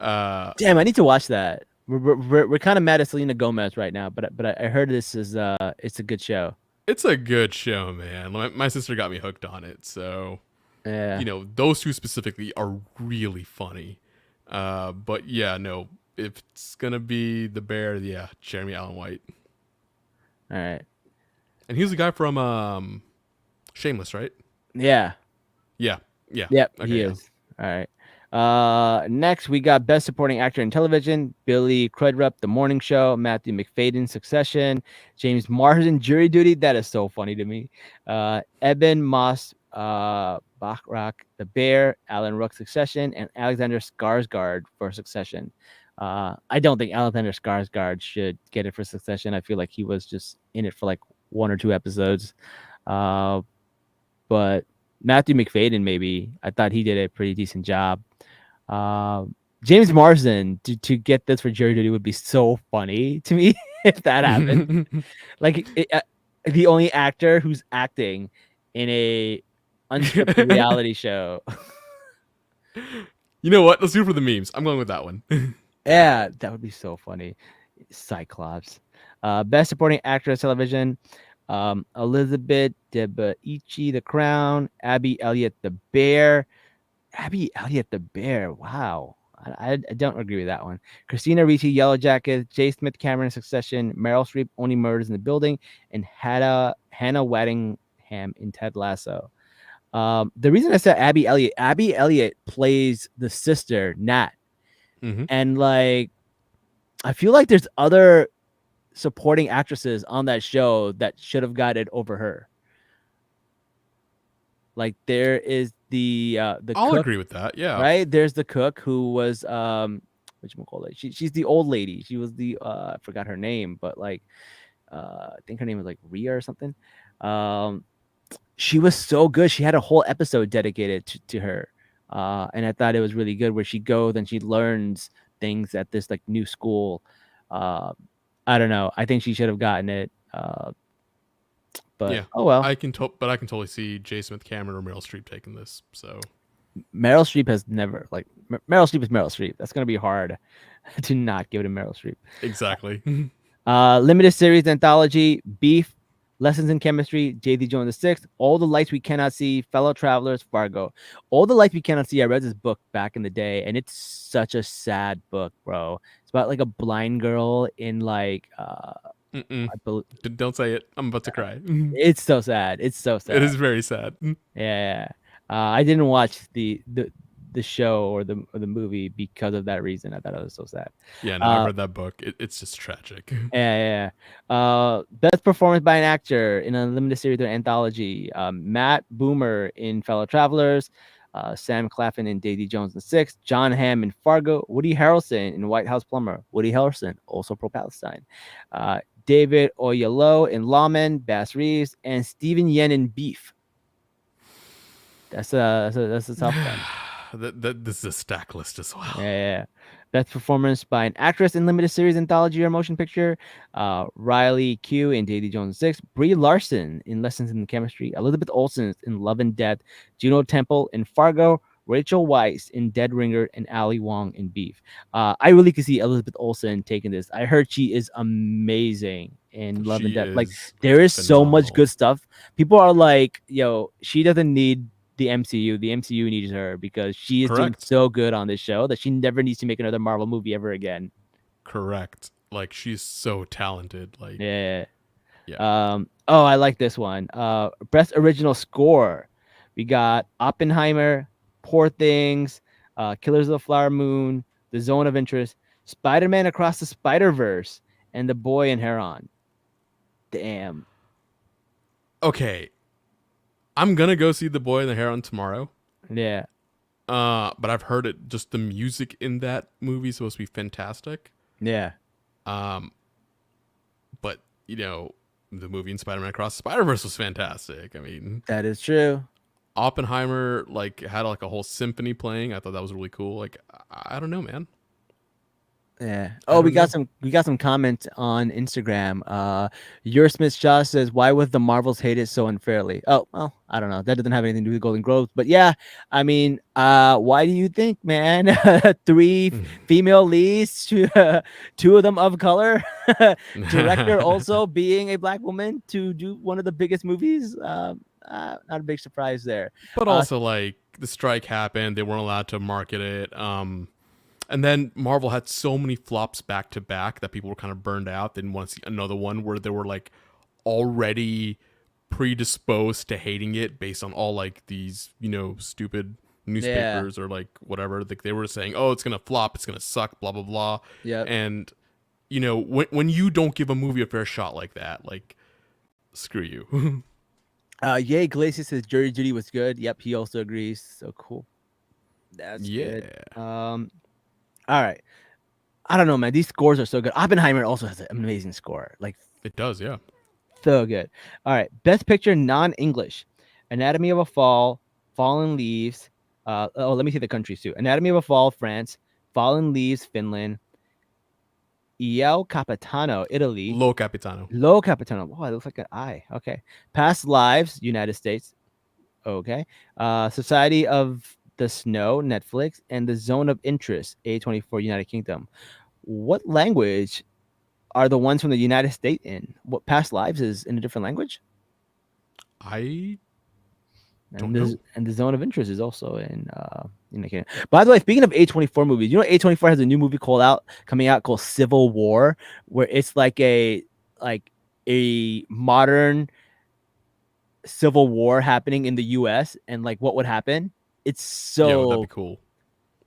Damn, I need to watch that. We're kind of mad at Selena Gomez right now, but I heard this is it's a good show. It's a good show, man. My sister got me hooked on it, so Yeah. those two specifically are really funny. But yeah, no, if it's gonna be The Bear, yeah, Jeremy Allen White. All right. And he's the guy from Shameless, right? Yeah. Yeah, yeah. Yep. Okay, He yeah. is. All right. Next we got Best Supporting Actor in Television: Billy Crudup, The Morning Show; Matthew McFadden, Succession; James Marsden, Jury Duty. That is so funny to me. Eben Moss, Bachrach, The Bear; Alan Ruck, Succession; and Alexander Skarsgård for Succession. I don't think Alexander Skarsgård should get it for Succession. I feel like he was just in it for like 1 or 2 episodes. But Matthew McFadden, maybe. I thought he did a pretty decent job. James Marsden to get this for Jury Duty would be so funny to me if that happened. Like, the only actor who's acting in a unscripted reality show. You know what? Let's do it for the memes. I'm going with that one. Yeah, that would be so funny. Cyclops. Best Supporting Actress Television: Elizabeth Debicki, The Crown; Abby Elliott, The Bear. Abby Elliott, The Bear. Wow. I don't agree with that one. Christina Ricci, Yellow Jacket; J. Smith Cameron, Succession; Meryl Streep, Only Murders in the Building; and Hannah Waddingham in Ted Lasso. The reason I said Abby Elliott plays the sister, Nat. Mm-hmm. And like, I feel like there's other supporting actresses on that show that should have got it over her. Like, there is the I'll cook, agree with that. Yeah. right? There's the cook who was whatchamacallit. She's the old lady. She was the I forgot her name, but like I think her name was like Rhea or something. She was so good. She had a whole episode dedicated to her. And I thought it was really good, where she goes and she learns things at this like new school. I don't know. I think she should have gotten it. But Yeah. oh well. I can totally see J. Smith Cameron or Meryl Streep taking this. So Meryl Streep has never Meryl Streep is Meryl Streep. That's gonna be hard to not give it to Meryl Streep. exactly. Limited series anthology: Beef, Lessons in Chemistry, J.D. Jones VI, All the Lights We Cannot See, Fellow Travelers, Fargo. All the Lights We Cannot See. I read this book back in the day, and it's such a sad book, bro. It's about like a blind girl in like Don't say it. I'm about to cry. it's so sad. It's so sad. It is very sad. Yeah. I didn't watch the show or the movie because of that reason. I thought it was so sad. Yeah, no, I've read that book. It's just tragic. Yeah. Best performance by an actor in a limited series or anthology: Matt Boomer in Fellow Travelers, Sam Claflin in J.D. Jones VI, John Hamm in Fargo, Woody Harrelson in White House Plumber, Woody Harrelson also pro-Palestine, David Oyelowo in Lawman, Bass Reeves, and Stephen Yen in Beef. That's a tough one. This is a stack list as Yeah, well. yeah, yeah. Best performance by an actress in limited series, anthology, or motion picture. Riley Q in Davy Jones 6. Brie Larson in Lessons in Chemistry. Elizabeth Olsen in Love and Death. Juno Temple in Fargo. Rachel Weisz in Dead Ringer and Ali Wong in Beef. I really could see Elizabeth Olsen taking this. I heard she is amazing in Love and She Death. Like is there is so much phenomenal. good stuff. People are like, yo, she doesn't need the MCU. The MCU needs her because she is doing Correct. so good on this show that she never needs to make another Marvel movie ever again. Correct. Like she's so talented. Like Yeah. yeah. Oh, I like this one. Best original score. We got Oppenheimer, Poor Things, Killers of the Flower Moon, The Zone of Interest, Spider-Man Across the Spider-Verse, and The Boy in Heron. Damn. Okay. I'm gonna go see The Boy and the Heron tomorrow. Yeah. But I've heard it just the music in that movie is supposed to be fantastic. Yeah. Um, but the movie in Spider-Man Across the Spider-Verse was fantastic. I mean, That is true. Oppenheimer like had like a whole symphony playing. I thought that was really cool. Like I don't know, man. Yeah. I Oh, don't know. we got some comments on Instagram. Your Smith Shaw says, "Why was the Marvels hated so unfairly?" Oh, well, I don't know. That doesn't have anything to do with Golden Globes, but yeah, I mean, why do you think, man? Three female leads, two of them of color, director also being a black woman to do one of the biggest movies. Not a big surprise there. But Uh, also like the strike happened, they weren't allowed to market it. And then Marvel had so many flops back to back that people were kind of burned out. They didn't want to see another one where they were like already predisposed to hating it based on all like these, stupid yeah. newspapers or like whatever. Like they were saying, oh, it's gonna flop, it's gonna suck, blah blah blah. Yep. And when you don't give a movie a fair shot like that, like screw you. Yay, Glacier says Jury Duty was good. Yep, he also agrees. So cool. That's good. Yeah, All right. I don't know, man. These scores are so good. Oppenheimer also has an amazing score. Like it does. Yeah. so good. All right. Best picture non-English. Anatomy of a Fall, Fallen Leaves. Let me see the countries too. Anatomy of a Fall, France. Fallen Leaves, Finland. El Capitano, Italy. Lo Capitano. Lo Capitano. Oh, it looks like an I. Okay. Past Lives, United States. Okay. Society of the Snow, Netflix, and The Zone of Interest, A24, United Kingdom. What language are the ones from the United States in? What Past Lives is in a different language? I And don't know. the Zone of Interest is also in the Kingdom. By the way, speaking of A24 movies, you know A24 has a new movie coming out called Civil War, where it's like a modern civil war happening in the US and like what would happen. It's Yo, that'd be so cool.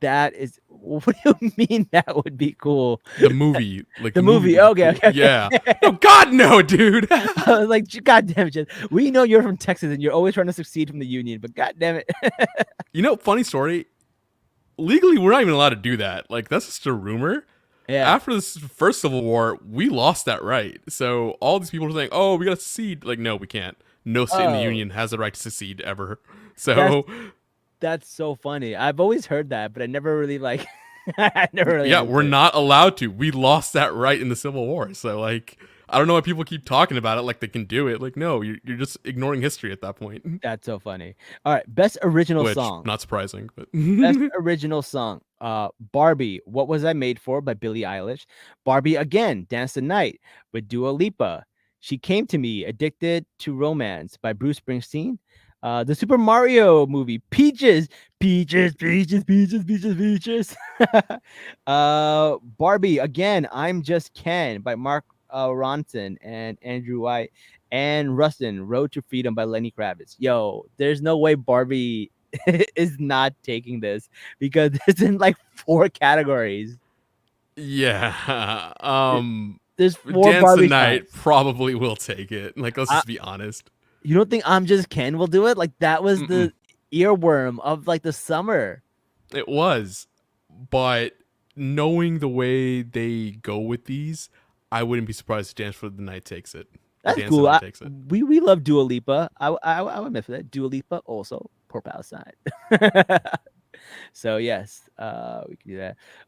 that is what do you mean that would be cool? The movie, like The the movie movie. would be Okay, cool. okay, Yeah. okay. No, God, no, dude. I was like, God damn it, Jen. We know you're from Texas and you're always trying to succeed from the union, but God damn it. Funny story. Legally, we're not even allowed to do that. Like, that's just a rumor. Yeah. After this first Civil War, we lost that right. So all these people are saying, "Oh, we gotta secede." Like, no, we can't. No state in the Oh, union has the right to secede ever. that's So that's so funny. I've always heard that, but I never really like I never really yeah, we're understood. not allowed to. We lost that right in the Civil War. So like, I don't know why people keep talking about it like they can do it. Like, no, you're just ignoring history at that point. That's so funny. All right, best original Which song. not surprising, but Best original song. Barbie, What Was I Made For by Billie Eilish. Barbie Again, Dance the Night with Dua Lipa. She Came to Me, Addicted to Romance by Bruce Springsteen. The Super Mario movie, Peaches, Peaches, Peaches, Peaches, Peaches, Peaches. Barbie Again, I'm Just Ken by Mark Ronson and Andrew White. And Rustin, Road to Freedom by Lenny Kravitz. Yo, there's no way Barbie is not taking this because it's in like 4 categories. yeah. There's 4 Dance the Barbie Night songs. probably will take it. Like, let's I, just be honest. you don't think I'm Just Ken will do it? Like that was Mm-mm. the earworm of like the summer. It was, but knowing the way they go with these, I wouldn't be surprised if Dance for the Night takes it or That's Dance the cool. Night takes it. We love Dua Lipa. I would admit for that. Dua Lipa also Poor Palestine. So yes, we can do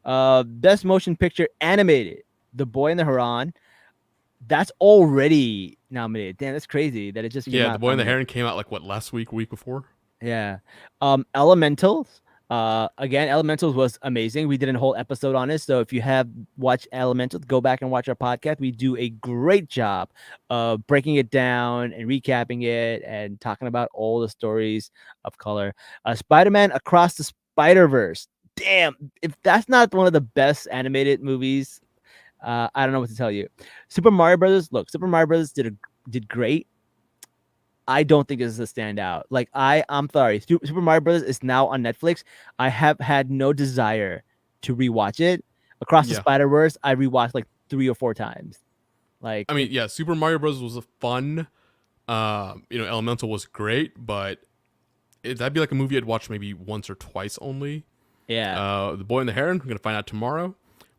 that. Best motion picture animated, The Boy and the Heron. That's already nominated. Damn, that's crazy that it just came Yeah, The out Boy and the nominated. Heron came out like what, last week before? Yeah. Elementals. Again, Elementals was amazing. We did a whole episode on it. So if you have watched Elementals, go back and watch our podcast. We do a great job of breaking it down and recapping it and talking about all the stories of color. Spider-Man Across the Spider-Verse. Damn, if that's not one of the best animated movies, I don't know what to tell you. Super Mario Brothers. Look, Super Mario Brothers did great. I don't think this is a standout. Like I'm sorry, Super Mario Brothers is now on Netflix. I have had no desire to rewatch it. Across the Yeah. Spider Verse, I rewatched like 3 or 4 times. Like I mean, it, yeah, Super Mario Bros. Was a fun. Elemental was great, but that'd be like a movie I'd watch maybe once or twice only. yeah, The Boy and the Heron, we're gonna find out tomorrow.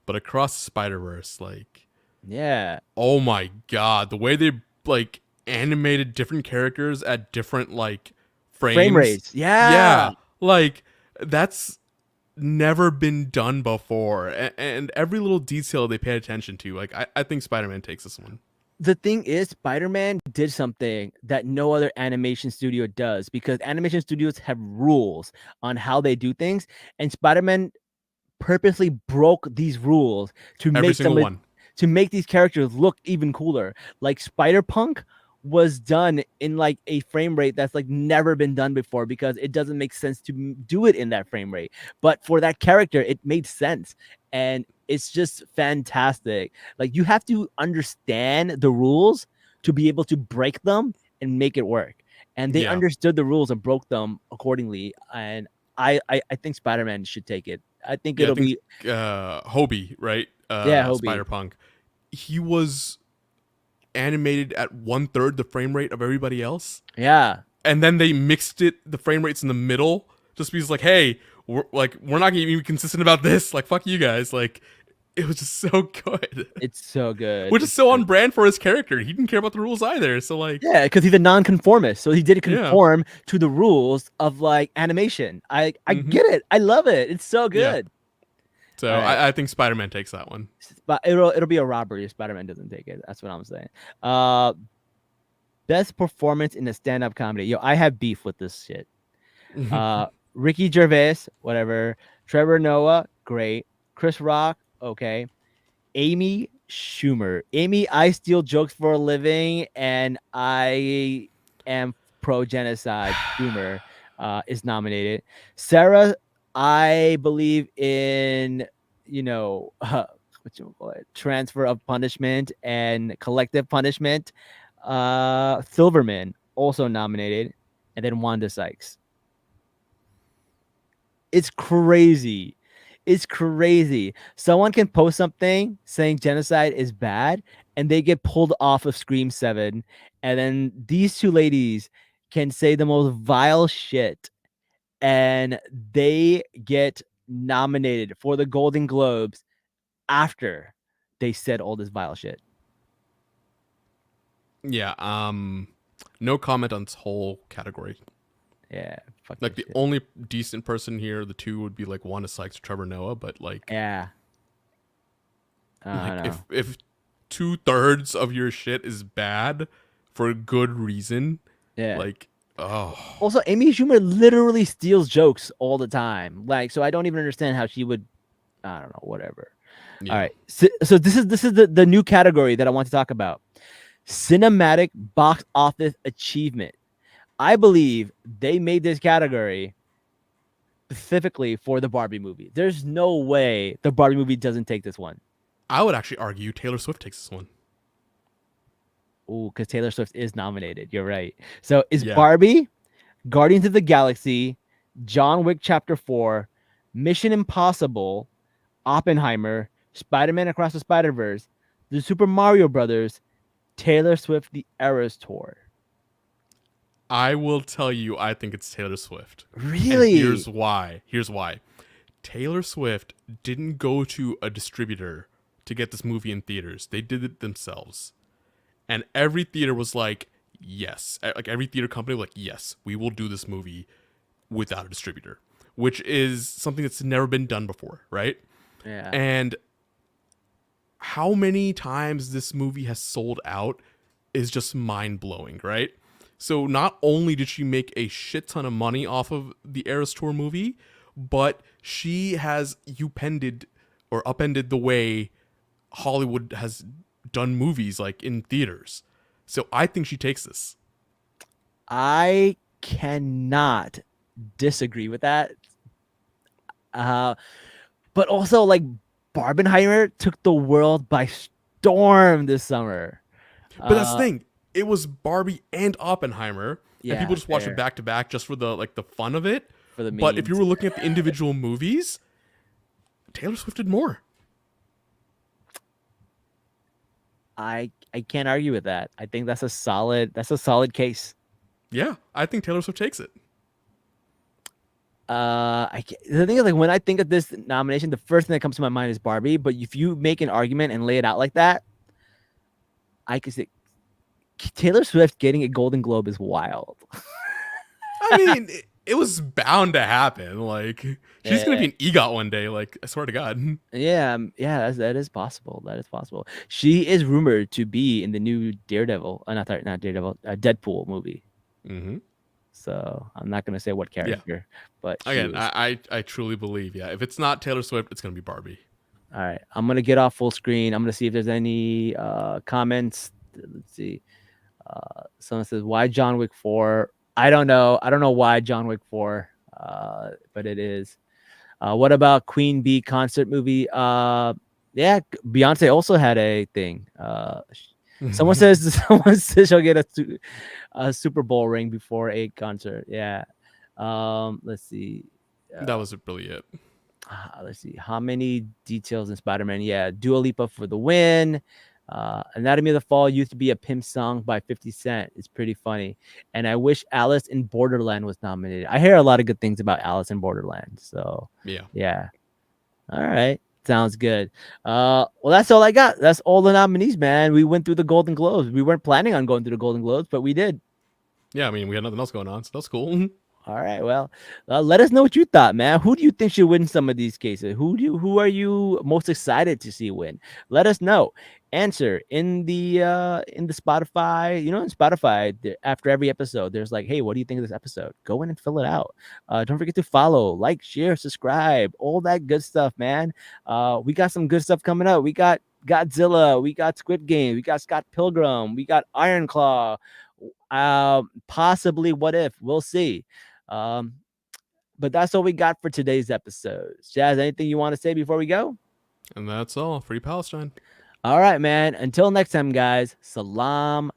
But Across the Spider Verse, like, yeah, oh my god, the way they like animated different characters at different like frame frames, rates, yeah. yeah, like that's never been done before, and every little detail they pay attention to. Like, I think Spider-Man takes this one. The thing is, Spider-Man did something that no other animation studio does because animation studios have rules on how they do things, and Spider-Man purposely broke these rules to Every make single one. to make these characters look even cooler. Like Spider Punk was done in like a frame rate that's like never been done before because it doesn't make sense to do it in that frame rate. But for that character, it made sense. And it's just fantastic. Like you have to understand the rules to be able to break them and make it work. And they Yeah, understood the rules and broke them accordingly. And I think Spider-Man should take it. I think yeah. I it'll think be Hobie, right? yeah, Spider Hobie. Punk. He was animated at 1/3 the frame rate of everybody else, Yeah. and then they mixed the frame rates in the middle, just because like, hey, we're not gonna be consistent about this. Like, fuck you guys. Like, it was just so good, It's so good. which is It's so so on brand for his character. He didn't care about the rules either. So like, yeah, because he's a non-conformist, so he did yeah, conform to the rules of like animation. I hmm, get it. I love it. It's so yeah. good. All So right, I think Spider-Man takes that one. but it'll be a robbery if Spider-Man doesn't take it. That's what I'm saying. Uh, best performance in a stand-up comedy. Yo, I have beef with this shit. Uh, Ricky Gervais, whatever. Trevor Noah, great. Chris Rock, okay. Amy Schumer. Amy, I steal jokes for a living, and I am pro genocide. Schumer is nominated. Sarah, I believe in what you call it, transfer of punishment and collective punishment. Silverman also nominated, and then Wanda Sykes. It's crazy. It's crazy. Someone can post something saying genocide is bad, and they get pulled off of Scream 7. And then these two ladies can say the most vile shit, and they get nominated for the Golden Globes after they said all this vile shit. Yeah. No comment on this whole category. Yeah, fuck Like this the shit. only decent person here, the two would be like Wanda Sykes or Trevor Noah, but Yeah, I don't know. if 2/3 of your shit is bad for a good reason, Yeah. like, oh Also, Amy Schumer literally steals jokes all the time. Like, so I don't even understand how she would. I don't know. Whatever. All yeah. right. So this is the new category that I want to talk about. Cinematic box office achievement. I believe they made this category specifically for the Barbie movie. There's no way the Barbie movie doesn't take this one. I would actually argue Taylor Swift takes this one. Ooh, because Taylor Swift is nominated. You're right. So is Yeah. Barbie, Guardians of the Galaxy, John Wick Chapter 4, Mission Impossible, Oppenheimer, Spider-Man Across the Spider-Verse, The Super Mario Brothers, Taylor Swift The Eras Tour. I will tell you, I think it's Taylor Swift. And Really? Here's why. Taylor Swift didn't go to a distributor to get this movie in theaters. They did it themselves. And every theater was like, yes. Like every theater company was like, yes, we will do this movie. without a distributor, which is something that's never been done before, right? Yeah. And how many times this movie has sold out is just mind blowing, right? So not only did she make a shit ton of money off of the Eras Tour movie, but she has upended the way Hollywood has done movies like in theaters. So I think she takes this. I cannot disagree with that. Uh, but also, like, Barbenheimer took the world by storm this summer. But that's the Uh, thing. It was Barbie and Oppenheimer, and people yeah, just watched it fair back to back just for the fun of it. for the But if you memes. were looking at the individual movies, Taylor Swift did more. I can't argue with that. I think that's a solid case. Yeah, I think Taylor Swift takes it. The thing is, like, when I think of this nomination, the first thing that comes to my mind is Barbie. But if you make an argument and lay it out like that, I could say Taylor Swift getting a Golden Globe is wild. I mean, it was bound to happen. Like, she's gonna Yeah, be an EGOT one day. Like, I swear to God. yeah, that is possible. That is possible. She is rumored to be in the new Daredevil, not Daredevil, Deadpool movie. Mm-hmm. So I'm not gonna say what Yeah. character, but she Again, is. I truly believe. Yeah, if it's not Taylor Swift, it's gonna be Barbie. All right, I'm gonna get off full screen. I'm gonna see if there's any comments. Let's see. Someone says, "Why John Wick 4?" I don't know. I don't know why John Wick 4, but it is. What about Queen Bee concert movie? Yeah, Beyonce also had a thing. Someone says someone says she'll get a Super Bowl ring before a concert. Yeah. Let's see. That was really it. Let's see. How many details in Spider-Man? Yeah, Dua Lipa for the win. Anatomy of the Fall used to be a pimp song by 50 Cent. It's pretty funny. And I wish Alice in Borderland was nominated. I hear a lot of good things about Alice in Borderland. So, Yeah. yeah. All right. Sounds good. Well, that's all I got. That's all the nominees, man. We went through the Golden Globes. We weren't planning on going through the Golden Globes, but we did. Yeah, I mean, we had nothing else going on, so that's cool. All right. Well, let us know what you thought, man. Who do you think should win some of these cases? Who are you most excited to see win? Let us know. Answer in the Spotify. You know, in Spotify, after every episode, there's like, hey, what do you think of this episode? Go in and fill it out. Don't forget to follow, like, share, subscribe, all that good stuff, man. We got some good stuff coming up. We got Godzilla, we got Squid Game, we got Scott Pilgrim, we got Iron Claw. Possibly What If. We'll see. Um, but that's all we got for today's episode. Jazz, anything you want to say before we go? And that's all. Free Palestine. All right, man. Until next time, guys. Salam